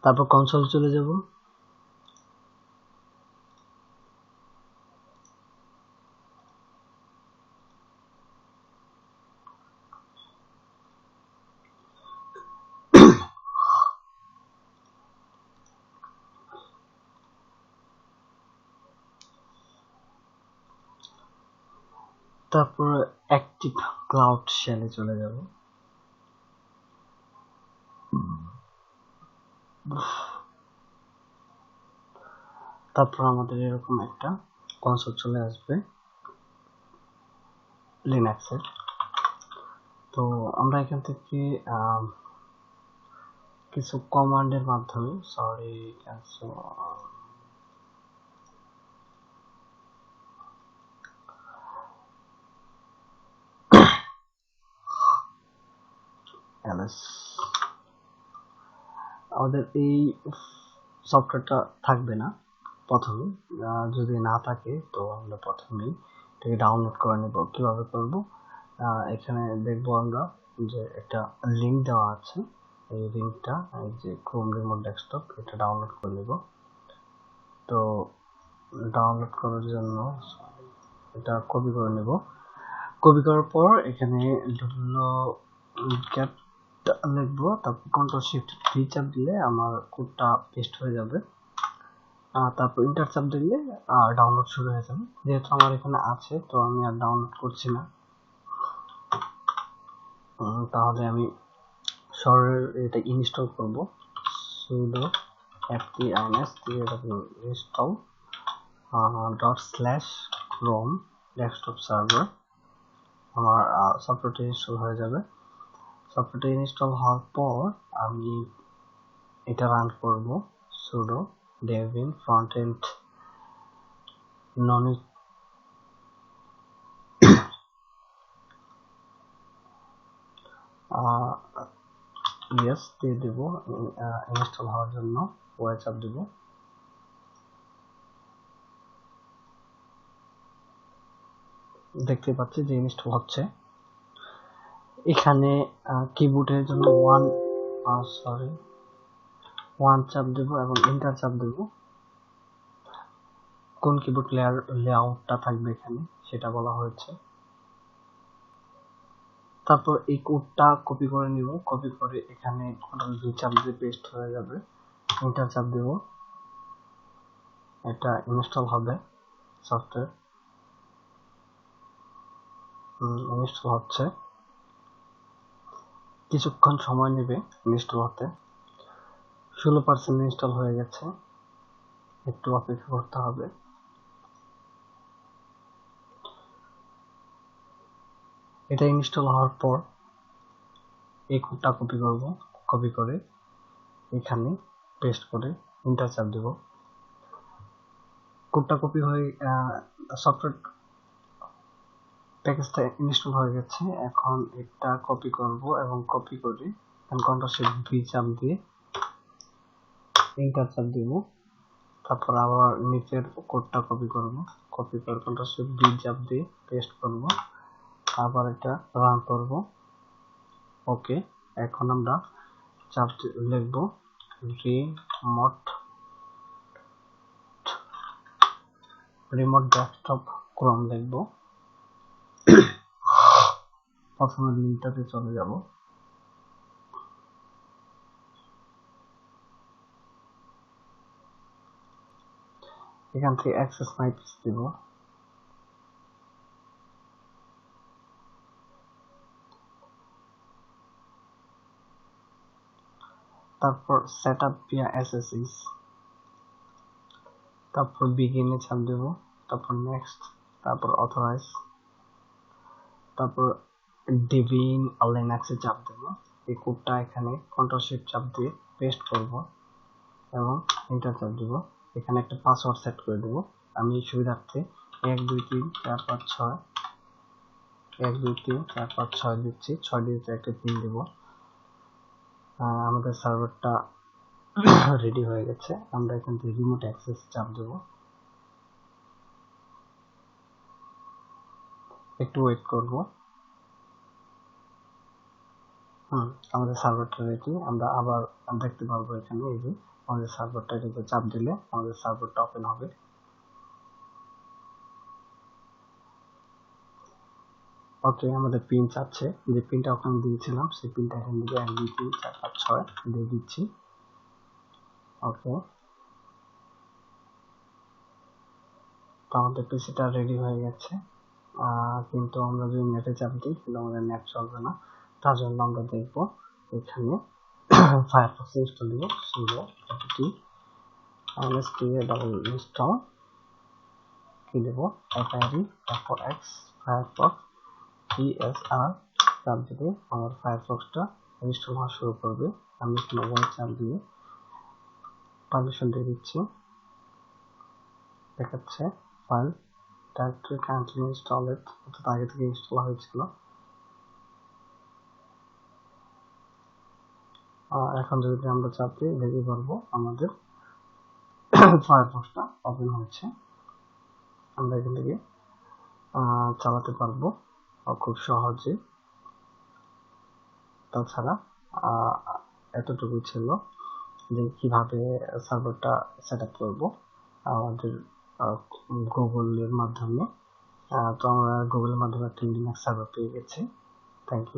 তারপর কনসোল চলে যাব। তারপর অ্যাক্টিভ ক্লাউড শেলে চলে যাব। তারপর আমাদের এরকম একটা কনসোল চলে আসবে লিনাক্সের। তো আমরা এখান থেকে কিছু কমান্ডের মাধ্যমে আমাদের এই সফটওয়্যারটা থাকবে না প্রথমে। যদি না থাকে তো আমরা প্রথমেই এটাকে ডাউনলোড করে নেব। কিভাবে করব? এখানে দেখবো আমরা যে একটা লিংক দেওয়া আছে। এই লিংকটা এই যে ক্রোম রিমোট ডেস্কটপ, এটা ডাউনলোড করে নেব। তো ডাউনলোড করার জন্য এটা কপি করে নেব। কপি করার পর এখানে ক্যাপ লিখবো, তারপর কন্ট্রোল শিফট ভি চাপ দিলে আমার কোডটা পেস্ট হয়ে যাবে। তারপর ইন্টার চাপ দিলে ডাউনলোড শুরু হয়ে যাবে। যেহেতু আমার এখানে আছে তো আমি আর ডাউনলোড করছি না। তাহলে আমি সরাসরি এটা ইনস্টল করব। sudo ft-install ./chrome desktop server. আমার সফটওয়্যারটি ইনস্টল হয়ে যাবে। সফটওয়্যারটি ইনস্টল হওয়ার পর আমি এটা রান করব। sudo devin frontend non yes দিয়ে দেব ইনস্টল হওয়ার জন্য। ওয়াই চাপ দেব। দেখতে পাচ্ছি যে ইনস্টল হচ্ছে। এখানে কিবোর্ডের জন্য ওয়ান চাপ দেব এবং এন্টার চাপ দেব। কোন কিবোর্ড লেআউটটা থাকবে এখানে সেটা বলা হয়েছে। তারপর এই কোডটা কপি করে নিব। কপি করে এখানে কন্ট্রোল ভি চাপ দিয়ে পেস্ট হয়ে যাবে। এন্টার চাপ দেব। এটা ইনস্টল হবে। সফটওয়্যার ইনস্টল হচ্ছে, কিছুক্ষণ সময় নেবে ইনস্টল হতে। 16% ইনস্টল হয়ে গেছে, একটু অপেক্ষা করতে হবে। এটা ইনস্টল হওয়ার পর এই কোডটা কপি করব। কপি করে এখানে পেস্ট করে এন্টার চাপ দেব। কোডটা কপি হয়ে সফটওয়্যার প্যাকেজটা ইনস্টল হয়ে গেছে। এখন এটা কপি করব এবং কপি করে কন্ট্রোল শিফট ভি চাপ দিয়ে এন্টার চাপ দেব। তারপর আবার নিচের কোডটা কপি করব। কপি করে কন্ট্রোল শিফট ভি চাপ দিয়ে পেস্ট করব। আবার এটা রান করব। ওকে, এখন আমরা চাপ লিখব রিমোট ডেস্কটপ ক্রোম লিখব। প্রথমে লিঙ্কটাতে চলে যাব। এখান থেকে অ্যাক্সেস মাই পিসি দিব। তারপর সেটআপ ভিয়া এসএসএস, তারপর বিগিনে চাপ দেব। তারপর নেক্সট, তারপর অথরাইজ, তারপর ডেবিন লিনাক্সে চাপ দেব। এই কোডটা এখানে কন্ট্রোল শিফট চাপ দিয়ে পেস্ট করব এবং এন্টার চাপ দেব। এখানে একটা পাসওয়ার্ড সেট করে দেব। আমি সুবিধার্থে 1 2 3 4 5 6 1 2 3 4 5 6 দিচ্ছি। 6 ডিজিটের একটা পিন দেব। আমাদের সার্ভারটা রেডি হয়ে গেছে। আমরা এখান থেকে রিমোট অ্যাক্সেস চাপ দেব। একটু ওয়েট করব। আমাদের সার্ভারটা রেডি। আমরা আবার দেখতে পারবো এখানে এই যে আমাদের সার্ভারটা এটাতে চাপ দিলে আমাদের সার্ভারটা ওপেন হবে। ওকে, আমাদের পিন চাচ্ছে, যে পিনটা ওখানে দিয়েছিলাম সেই পিনটা এখান থেকে 1 2 3 4 5 6 দিয়ে দিচ্ছি। ওকে, তো আমাদের পিসিটা রেডি হয়ে গেছে। কিন্তু আমরা যদি নেটে চাপ দিই কিন্তু আমাদের নেট চলবে না। তার জন্য আমরা দেখবো এখানে ফায়ারফক্স ইনস্টল দিব, sudo apt install কি দেবো fire তারপর x firefox esr চাপ দিলে আমার ফায়ারফক্সটা ইনস্টল হওয়া শুরু করবে। আমি এখানে ওয়ান চাপ দিয়ে পারমিশন দিয়ে দিচ্ছি, দেখাচ্ছে ফাইল ডাইরেক্টরি কারেন্টলি ইনস্টলেড, অর্থাৎ আগে থেকে ইনস্টল হয়েছিল। এখন যদি আমরা চাপ দিই দেখতে পারবো আমাদের ফায়ারফক্সটা ওপেন হয়েছে। আমরা এখান থেকে চালাতে পারবো খুব সহজে। তাছাড়া এতটুকু ছিল যে কিভাবে সার্ভারটা সেট আপ করবো আমাদের গুগলের মাধ্যমে। তো আমরা গুগলের মাধ্যমে একটা লিনাক্স সার্ভার পেয়ে গেছি। Thank you.